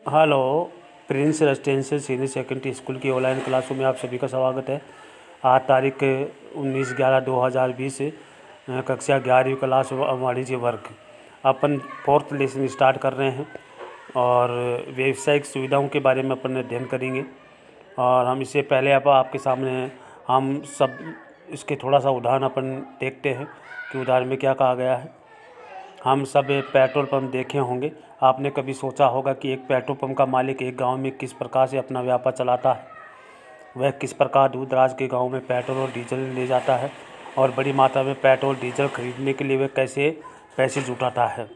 Hello. Prince residential senior secondary school की online क्लासों में आप सभी का स्वागत है। आज तारीख 19/11/2020 कक्षा 11वीं क्लास वाणिज्य वर्ग अपन फोर्थ लेसन स्टार्ट कर रहे हैं और व्यावसायिक सुविधाओं के बारे में अपन अध्ययन करेंगे। और हम इससे पहले आपके सामने हम सब इसके थोड़ा सा उदाहरण अपन देखते हैं कि उदाहरण में क्या कहा गया है। हम सब पेट्रोल पंप देखे होंगे। आपने कभी सोचा होगा कि एक पेट्रोल पंप का मालिक एक गांव में किस प्रकार से अपना व्यापार चलाता है। वह किस प्रकार दूर दराज के गाँव में पेट्रोल और डीजल ले जाता है और बड़ी मात्रा में पेट्रोल डीजल खरीदने के लिए वह कैसे पैसे जुटाता है।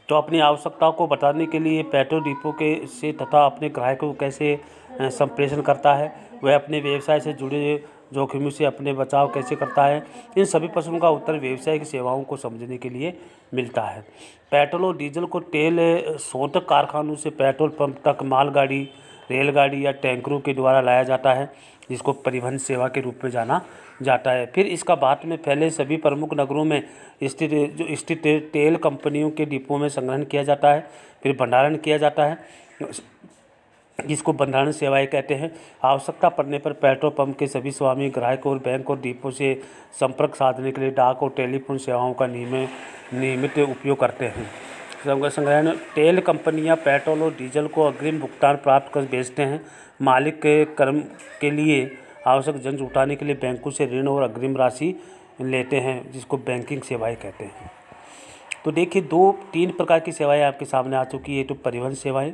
तो अपनी आवश्यकताओं को बताने के लिए पेट्रोल डिपो के से तथा अपने ग्राहकों को कैसे संप्रेषण करता है। वह अपने व्यवसाय से जुड़े जोखिमों से अपने बचाव कैसे करता है। इन सभी प्रश्नों का उत्तर व्यावसायिक सेवाओं को समझने के लिए मिलता है। पेट्रोल और डीजल को तेल शोधक कारखानों से पेट्रोल पंप तक मालगाड़ी, रेलगाड़ी या टैंकरों के द्वारा लाया जाता है, जिसको परिवहन सेवा के रूप में जाना जाता है। फिर इसका भारत में फैले सभी प्रमुख नगरों में स्थित तेल कंपनियों के डिपो में संग्रहण किया जाता है, फिर भंडारण किया जाता है, जिसको भंडारण सेवाएं कहते हैं। आवश्यकता पड़ने पर पेट्रोल पंप के सभी स्वामी ग्राहक और बैंक और डिपो से संपर्क साधने के लिए डाक और टेलीफोन सेवाओं का नियमित उपयोग करते हैं। संग्रहण तेल कंपनियां पेट्रोल और डीजल को अग्रिम भुगतान प्राप्त कर बेचते हैं। मालिक के कर्म के लिए आवश्यक धन जुटाने के लिए बैंकों से ऋण और अग्रिम राशि लेते हैं, जिसको बैंकिंग सेवाएं कहते हैं। तो देखिए, 2-3 प्रकार की सेवाएं आपके सामने आ चुकी है। तो परिवहन सेवाएं,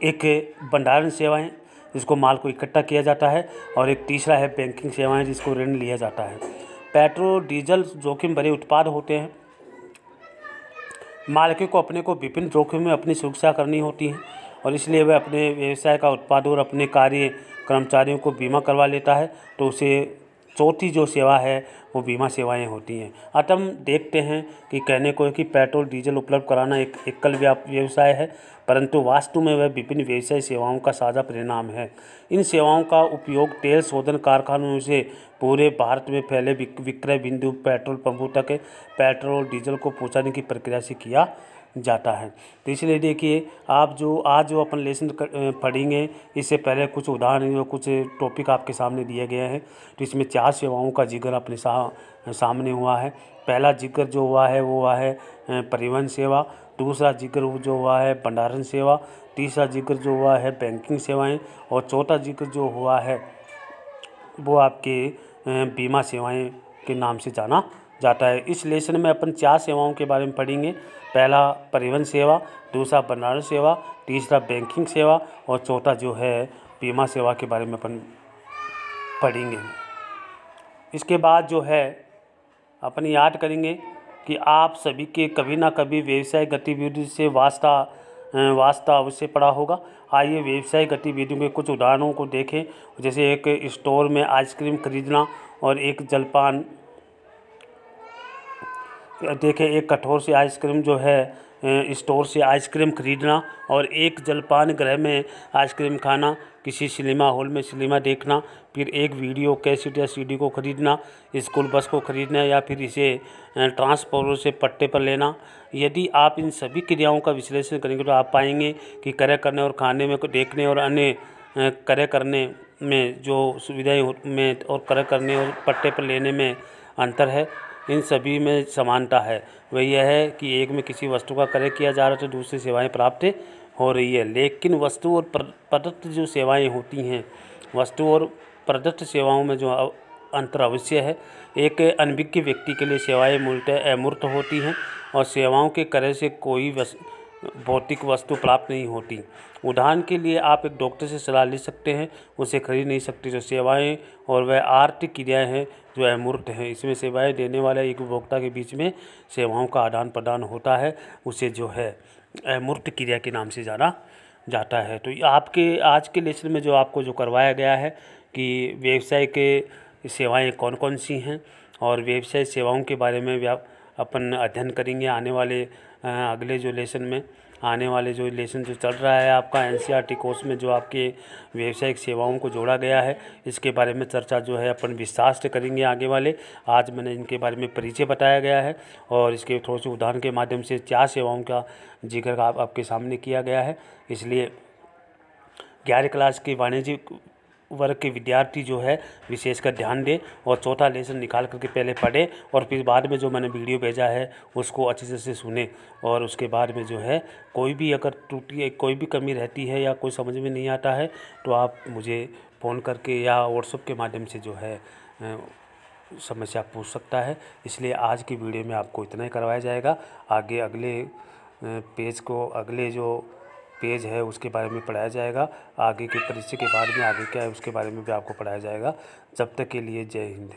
एक भंडारण सेवाएं जिसको माल को इकट्ठा किया जाता है, और एक तीसरा है बैंकिंग सेवाएं जिसको ऋण लिया जाता है। पेट्रोल डीजल जोखिम भरे उत्पाद होते हैं। मालिक को अपने को विभिन्न जोखिम में अपनी सुरक्षा करनी होती है और इसलिए वह अपने व्यवसाय का उत्पाद और अपने कार्य कर्मचारियों को बीमा करवा लेता है। तो उसे चौथी जो सेवा है वो बीमा सेवाएं होती हैं। अतः हम देखते हैं कि कहने को है कि पेट्रोल डीजल उपलब्ध कराना एक एकल व्यवसाय है, परंतु वास्तव में वह विभिन्न व्यवसाय सेवाओं का साझा परिणाम है। इन सेवाओं का उपयोग तेल शोधन कारखानों से पूरे भारत में फैले विक्रय बिंदु पेट्रोल पंपों तक पेट्रोल डीजल को पहुंचाने की प्रक्रिया से किया जाता है। तो इसलिए देखिए, आप जो आज जो अपन लेसन पढ़ेंगे, इससे पहले कुछ उदाहरण और कुछ टॉपिक आपके सामने दिए गए हैं। तो इसमें 4 सेवाओं का जिक्र अपने सामने हुआ है। पहला जिक्र जो हुआ है वो हुआ है परिवहन सेवा, दूसरा जिक्र जो हुआ है भंडारण सेवा, तीसरा जिक्र जो हुआ है बैंकिंग सेवाएं, और चौथा जिक्र जो हुआ है वो आपके बीमा सेवाएं के नाम से जाना जाता है। इस लेसन में अपन 4 सेवाओं के बारे में पढ़ेंगे। पहला परिवहन सेवा, दूसरा भंडारण सेवा, तीसरा बैंकिंग सेवा, और चौथा जो है बीमा सेवा के बारे में अपन पढ़ेंगे। इसके बाद जो है अपन याद करेंगे कि आप सभी के कभी ना कभी व्यवसाय गतिविधि से वास्ता अवश्य पड़ा होगा। आइए व्यवसाय गतिविधियों के कुछ उदाहरणों को देखें। जैसे एक स्टोर में आइसक्रीम खरीदना और एक जलपान देखें, एक कठोर से आइसक्रीम जो है स्टोर से आइसक्रीम खरीदना और एक जलपान गृह में आइसक्रीम खाना, किसी सिनेमा हॉल में सिनेमा देखना, फिर एक वीडियो कैसेट या सीडी को खरीदना, स्कूल बस को खरीदना, या फिर इसे ट्रांसपोर्टर से पट्टे पर लेना। यदि आप इन सभी क्रियाओं का विश्लेषण करेंगे तो आप पाएंगे कि क्रय करने और खाने में देखने और अन्य क्रय करने में जो सुविधाएं में और क्रय करने और पट्टे पर लेने में अंतर है। इन सभी में समानता है। वह यह है कि एक में किसी वस्तु का क्रय किया जा रहा है तो दूसरी सेवाएं प्राप्त हो रही है। लेकिन वस्तु और प्रदत्त जो सेवाएं होती हैं, वस्तु और प्रदत्त सेवाओं में जो अंतर अवश्य है। एक अनभिज्ञ व्यक्ति के लिए सेवाएं मूलतः अमूर्त होती हैं और सेवाओं के क्रय से कोई भौतिक वस्तु प्राप्त नहीं होती। उदाहरण के लिए आप एक डॉक्टर से सलाह ले सकते हैं, उसे खरीद नहीं सकते। जो सेवाएं और वह आर्थिक क्रियाएं हैं जो अमूर्त हैं, इसमें सेवाएं देने वाले एक उपभोक्ता के बीच में सेवाओं का आदान प्रदान होता है, उसे जो है अमूर्त क्रिया के नाम से जाना जाता है। तो आपके आज के लेसन में जो आपको जो करवाया गया है कि व्यवसाय के सेवाएं कौन कौन सी हैं और व्यवसाय सेवाओं के बारे में अपन अध्ययन करेंगे आने वाले अगले जो लेसन में। आने वाले जो लेसन जो चल रहा है आपका एनसीईआरटी कोर्स में, जो आपके व्यावसायिक सेवाओं को जोड़ा गया है, इसके बारे में चर्चा जो है अपन विस्तार से करेंगे आगे वाले। आज मैंने इनके बारे में परिचय बताया गया है और इसके थोड़े से उदाहरण के माध्यम से 4 सेवाओं का जिक्र आपके सामने किया गया है। इसलिए 11वीं क्लास के वाणिज्यिक वर्ग के विद्यार्थी जो है विशेषकर ध्यान दें और चौथा लेसन निकाल करके पहले पढ़ें और फिर बाद में जो मैंने वीडियो भेजा है उसको अच्छे से सुने। और उसके बाद में जो है कोई भी अगर त्रुटि, कोई भी कमी रहती है या कोई समझ में नहीं आता है तो आप मुझे फ़ोन करके या व्हाट्सएप के माध्यम से जो है समस्या पूछ सकता है। इसलिए आज की वीडियो में आपको इतना ही करवाया जाएगा। आगे अगले अगले जो पेज है उसके बारे में पढ़ाया जाएगा। आगे के परिचय के बाद में आगे क्या है उसके बारे में भी आपको पढ़ाया जाएगा। जब तक के लिए जय हिंद।